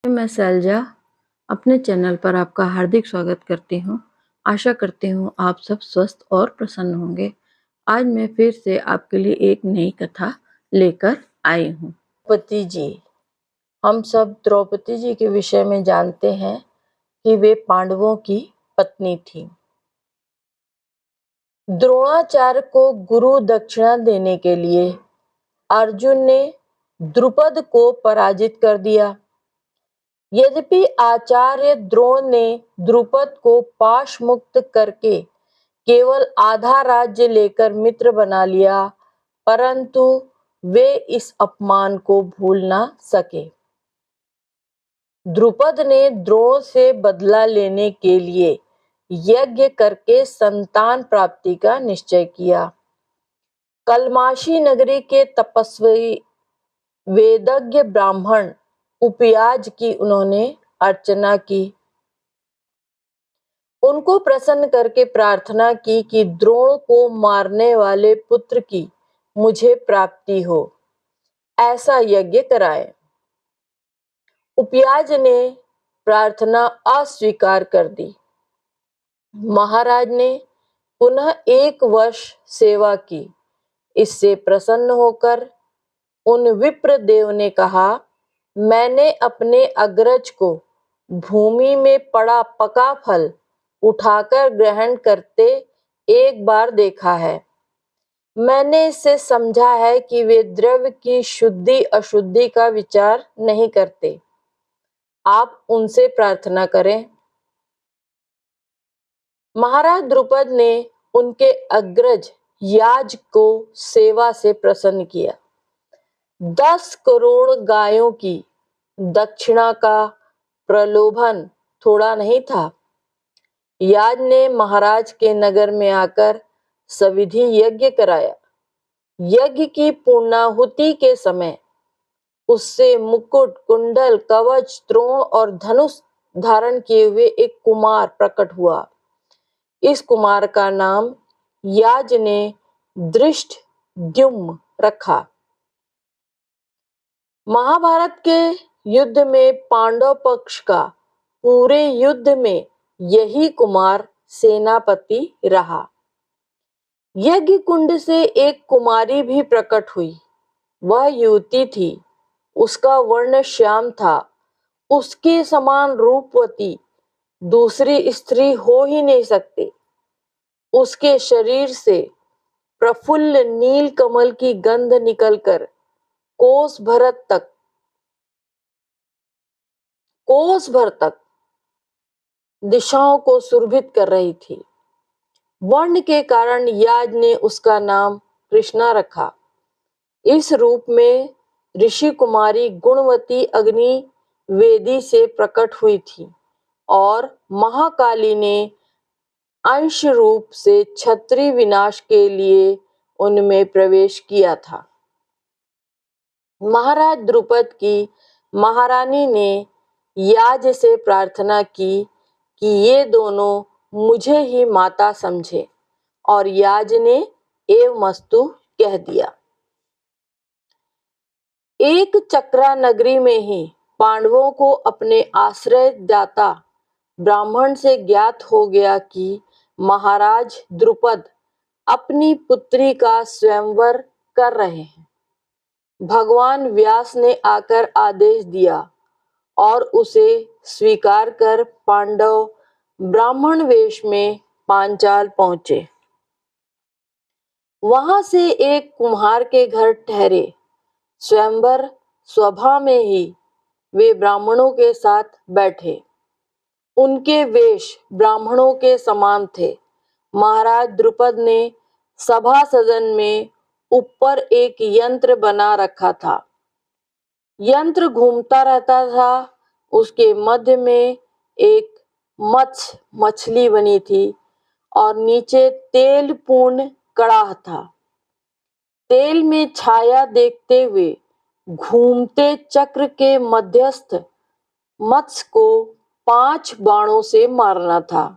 मैं शैलजा अपने चैनल पर आपका हार्दिक स्वागत करती हूँ। आशा करती हूँ आप सब स्वस्थ और प्रसन्न होंगे। आज मैं फिर से आपके लिए एक नई कथा लेकर आई हूँ। द्रौपदी जी। हम सब द्रौपदी जी के विषय में जानते हैं कि वे पांडवों की पत्नी थी। द्रोणाचार्य को गुरु दक्षिणा देने के लिए अर्जुन ने द्रुपद को पराजित कर दिया। यद्यपि आचार्य द्रोण ने द्रुपद को पाश मुक्त करके केवल आधा राज्य लेकर मित्र बना लिया, परंतु वे इस अपमान को भूल ना सके। द्रुपद ने द्रोण से बदला लेने के लिए यज्ञ करके संतान प्राप्ति का निश्चय किया। कलमाशी नगरी के तपस्वी वेदज्ञ ब्राह्मण उपयाज की उन्होंने अर्चना की। उनको प्रसन्न करके प्रार्थना की कि द्रोण को मारने वाले पुत्र की मुझे प्राप्ति हो, ऐसा यज्ञ कराए। उपयाज ने प्रार्थना अस्वीकार कर दी। महाराज ने पुनः 1 वर्ष सेवा की। इससे प्रसन्न होकर उन विप्र देव ने कहा, मैंने अपने अग्रज को भूमि में पड़ा पका फल उठाकर ग्रहण करते एक बार देखा है। मैंने इससे समझा है कि वे द्रव्य की शुद्धि अशुद्धि का विचार नहीं करते। आप उनसे प्रार्थना करें। महाराज द्रुपद ने उनके अग्रज याज को सेवा से प्रसन्न किया। 10 करोड़ गायों की दक्षिणा का प्रलोभन थोड़ा नहीं था। याज ने महाराज के नगर में आकर सविधि यज्ञ कराया। यज्ञ की पूर्णाहुति के समय उससे मुकुट, कुंडल, कवच, त्रोण और धनुष धारण किए हुए एक कुमार प्रकट हुआ। इस कुमार का नाम याज ने धृष्टद्युम्न रखा। महाभारत के युद्ध में पांडव पक्ष का पूरे युद्ध में यही कुमार सेनापति रहा। यज्ञ कुंड से एक कुमारी भी प्रकट हुई। वह युवती थी। उसका वर्ण श्याम था। उसके समान रूपवती दूसरी स्त्री हो ही नहीं सकती। उसके शरीर से प्रफुल्ल नील कमल की गंध निकलकर कोस भर तक दिशाओं को सुरभित कर रही थी। वर्ण के कारण याज ने उसका नाम कृष्णा रखा। इस रूप में ऋषि कुमारी गुणवती अग्नि वेदी से प्रकट हुई थी और महाकाली ने अंश रूप से क्षत्रिय विनाश के लिए उनमें प्रवेश किया था। महाराज द्रुपद की महारानी ने याज से प्रार्थना की कि ये दोनों मुझे ही माता समझे, और याज ने एवमस्तु कह दिया। एक चक्रा नगरी में ही पांडवों को अपने आश्रय दाता ब्राह्मण से ज्ञात हो गया कि महाराज द्रुपद अपनी पुत्री का स्वयंवर कर रहे हैं। भगवान व्यास ने आकर आदेश दिया और उसे स्वीकार कर पांडव ब्राह्मण वेश में पांचाल पहुंचे। वहां से एक कुम्हार के घर ठहरे। स्वयंवर सभा में ही वे ब्राह्मणों के साथ बैठे। उनके वेश ब्राह्मणों के समान थे। महाराज द्रुपद ने सभा सदन में ऊपर एक यंत्र बना रखा था। यंत्र घूमता रहता था। उसके मध्य में एक मछली बनी थी और नीचे तेल पूर्ण कड़ाह था। तेल में छाया देखते हुए घूमते चक्र के मध्यस्थ मत्स्य को 5 बाणों से मारना था।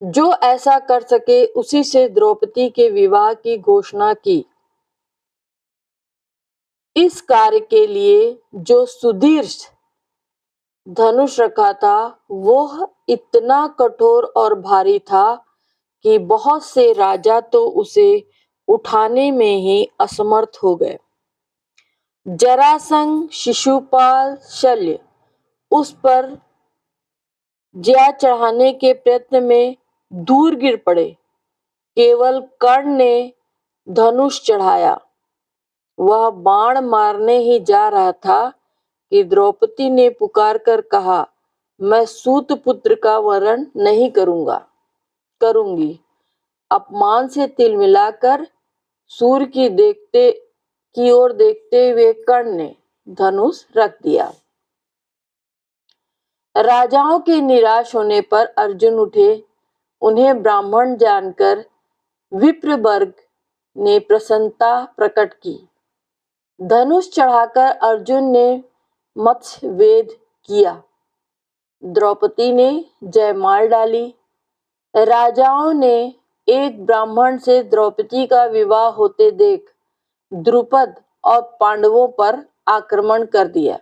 जो ऐसा कर सके उसी से द्रौपदी के विवाह की घोषणा की। इस कार्य के लिए जो सुदीर्घ धनुष रखा था वह इतना कठोर और भारी था कि बहुत से राजा तो उसे उठाने में ही असमर्थ हो गए। जरासंध, शिशुपाल, शल्य उस पर ज्या चढ़ाने के प्रयत्न में दूर गिर पड़े। केवल कर्ण ने धनुष चढ़ाया। वह बाण मारने ही जा रहा था कि द्रौपदी ने पुकार कर कहा, मैं सूत पुत्र का वरण नहीं करूंगी। अपमान से तिल मिलाकर सूर्य की ओर देखते हुए कर्ण ने धनुष रख दिया। राजाओं के निराश होने पर अर्जुन उठे। उन्हें ब्राह्मण जानकर विप्र वर्ग ने प्रसन्नता प्रकट की। धनुष चढ़ाकर अर्जुन ने मत्स्य वेद किया। द्रौपदी ने जयमाल डाली। राजाओं ने एक ब्राह्मण से द्रौपदी का विवाह होते देख द्रुपद और पांडवों पर आक्रमण कर दिया।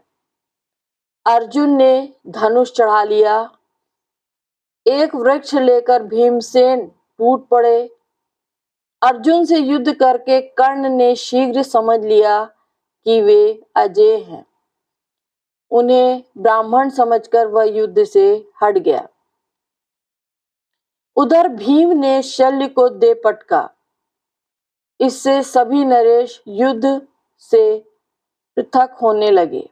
अर्जुन ने धनुष चढ़ा लिया। एक वृक्ष लेकर भीमसेन टूट पड़े। अर्जुन से युद्ध करके कर्ण ने शीघ्र समझ लिया कि वे अजेय हैं। उन्हें ब्राह्मण समझकर वह युद्ध से हट गया। उधर भीम ने शल्य को दे पटका। इससे सभी नरेश युद्ध से पृथक होने लगे।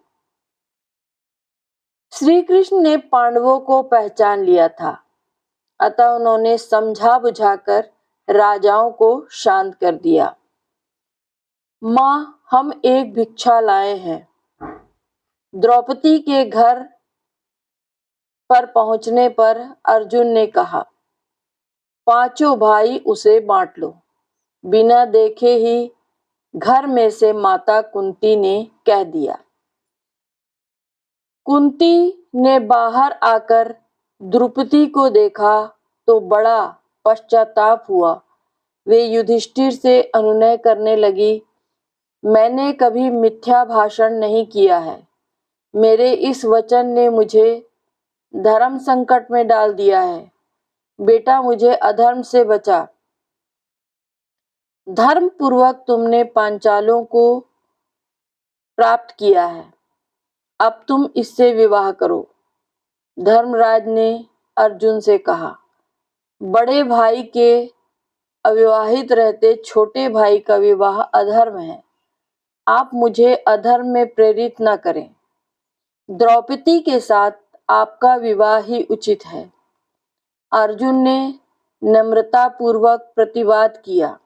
श्री कृष्ण ने पांडवों को पहचान लिया था, अतः उन्होंने समझा बुझाकर राजाओं को शांत कर दिया। मां, हम एक भिक्षा लाए हैं। द्रौपदी के घर पर पहुंचने पर अर्जुन ने कहा, पांचों भाई उसे बांट लो। बिना देखे ही घर में से माता कुंती ने कह दिया। कुंती ने बाहर आकर द्रौपदी को देखा तो बड़ा पश्चाताप हुआ। वे युधिष्ठिर से अनुनय करने लगी, मैंने कभी मिथ्या भाषण नहीं किया है। मेरे इस वचन ने मुझे धर्म संकट में डाल दिया है। बेटा, मुझे अधर्म से बचा। धर्म पूर्वक तुमने पांचालों को प्राप्त किया है, अब तुम इससे विवाह करो। धर्मराज ने अर्जुन से कहा, बड़े भाई के अविवाहित रहते छोटे भाई का विवाह अधर्म है। आप मुझे अधर्म में प्रेरित न करें। द्रौपदी के साथ आपका विवाह ही उचित है। अर्जुन ने नम्रता पूर्वक प्रतिवाद किया।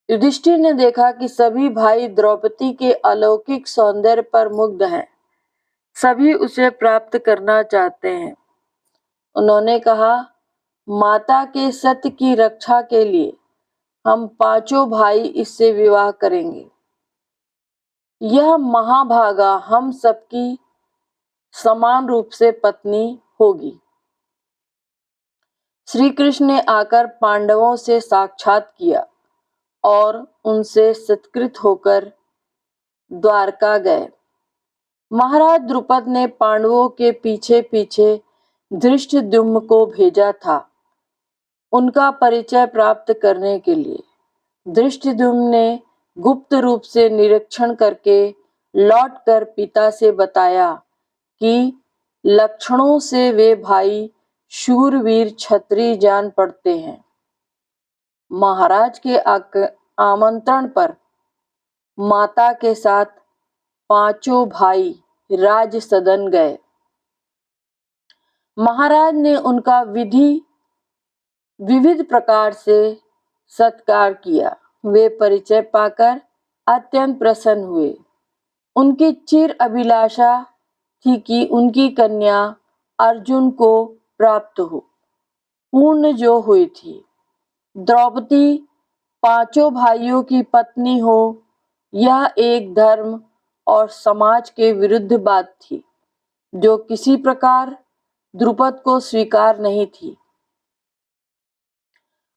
युधिष्ठिर ने देखा कि सभी भाई द्रौपदी के अलौकिक सौंदर्य पर मुग्ध हैं। सभी उसे प्राप्त करना चाहते हैं। उन्होंने कहा, माता के सत्य की रक्षा के लिए हम पांचों भाई इससे विवाह करेंगे। यह महाभागा हम सबकी समान रूप से पत्नी होगी। श्री कृष्ण ने आकर पांडवों से साक्षात किया और उनसे सत्कृत होकर द्वारका गए। महाराज द्रुपद ने पांडवों के पीछे पीछे धृष्टद्युम्न को भेजा था, उनका परिचय प्राप्त करने के लिए। धृष्टद्युम्न ने गुप्त रूप से निरीक्षण करके लौटकर पिता से बताया कि लक्षणों से वे भाई शूरवीर क्षत्रिय जान पड़ते हैं। महाराज के आमंत्रण पर माता के साथ पांचों भाई राज सदन गए। महाराज ने उनका विविध प्रकार से सत्कार किया। वे परिचय पाकर अत्यंत प्रसन्न हुए। उनकी चिर अभिलाषा थी कि उनकी कन्या अर्जुन को प्राप्त हो, पूर्ण जो हुई थी। द्रौपदी पांचों भाइयों की पत्नी हो, यह एक धर्म और समाज के विरुद्ध बात थी, जो किसी प्रकार द्रुपद को स्वीकार नहीं थी।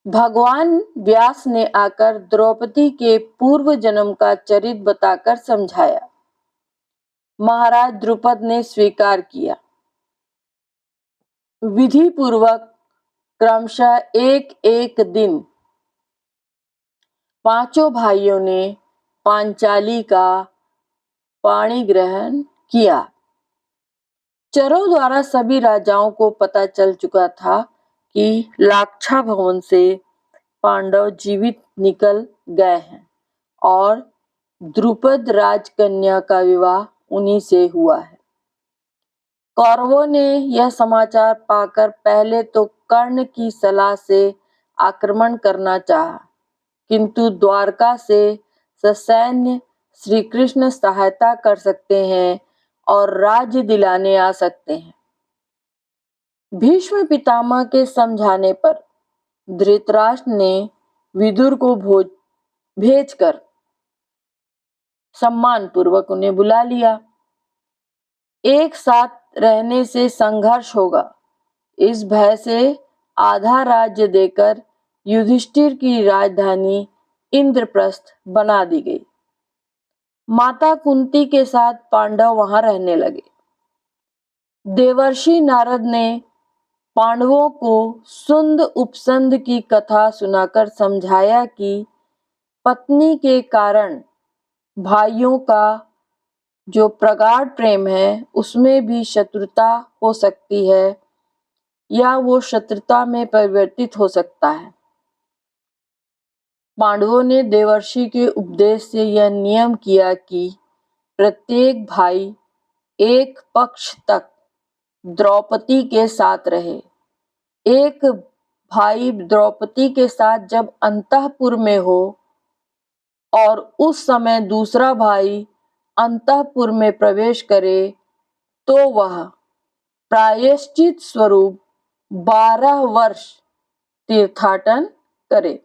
भगवान व्यास ने आकर द्रौपदी के पूर्व जन्म का चरित्र बताकर समझाया। महाराज द्रुपद ने स्वीकार किया। विधि पूर्वक क्रमशः एक एक दिन पांचों भाइयों ने पांचाली का पाणी ग्रहण किया। चरों द्वारा सभी राजाओं को पता चल चुका था कि लाक्षा भवन से पांडव जीवित निकल गए हैं और द्रुपद राजकन्या का विवाह उन्हीं से हुआ है। कौरवों ने यह समाचार पाकर पहले तो कर्ण की सलाह से आक्रमण करना चाहा, किंतु द्वारका से ससैन्य श्री कृष्ण सहायता कर सकते हैं और राज्य दिलाने आ सकते हैं। भीष्म पितामह के समझाने पर धृतराष्ट्र ने विदुर को भेजकर सम्मान पूर्वक उन्हें बुला लिया। एक साथ रहने से संघर्ष होगा, इस भय से आधा राज्य देकर युधिष्ठिर की राजधानी इंद्रप्रस्थ बना दी गई। माता कुंती के साथ पांडव वहां रहने लगे। देवर्षि नारद ने पांडवों को सुंद उपसंद की कथा सुनाकर समझाया कि पत्नी के कारण भाइयों का जो प्रगाढ़ प्रेम है उसमें भी शत्रुता हो सकती है या वो शत्रुता में परिवर्तित हो सकता है। पांडवों ने देवर्षि के उपदेश से यह नियम किया कि प्रत्येक भाई एक पक्ष तक द्रौपदी के साथ रहे। एक भाई द्रौपदी के साथ जब अंतःपुर में हो और उस समय दूसरा भाई अंतःपुर में प्रवेश करे तो वह प्रायश्चित स्वरूप 12 वर्ष तीर्थाटन करे।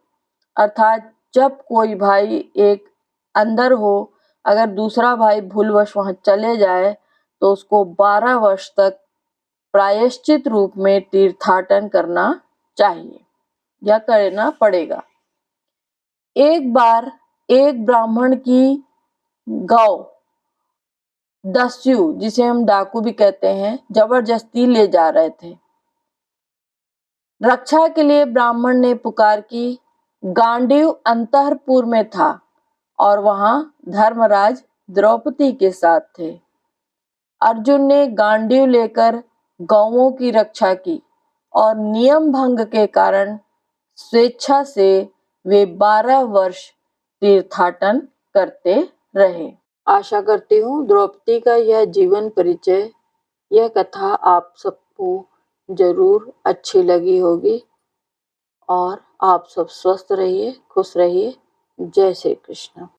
अर्थात जब कोई भाई एक अंदर हो, अगर दूसरा भाई भूलवश वहां चले जाए तो उसको 12 वर्ष तक प्रायश्चित रूप में तीर्थाटन करना चाहिए या करना पड़ेगा। एक बार एक ब्राह्मण की गौ दस्यु, जिसे हम डाकू भी कहते हैं, जबरदस्ती ले जा रहे थे। रक्षा के लिए ब्राह्मण ने पुकार की। गांडीव अंतःपुर में था और वहां धर्मराज द्रौपदी के साथ थे। अर्जुन ने गांडीव लेकर गौओं की रक्षा की और नियम भंग के कारण स्वेच्छा से वे 12 वर्ष तीर्थाटन करते रहे। आशा करती हूँ द्रौपदी का यह जीवन परिचय, यह कथा आप सबको जरूर अच्छी लगी होगी और आप सब स्वस्थ रहिए, खुश रहिए। जय श्री कृष्ण।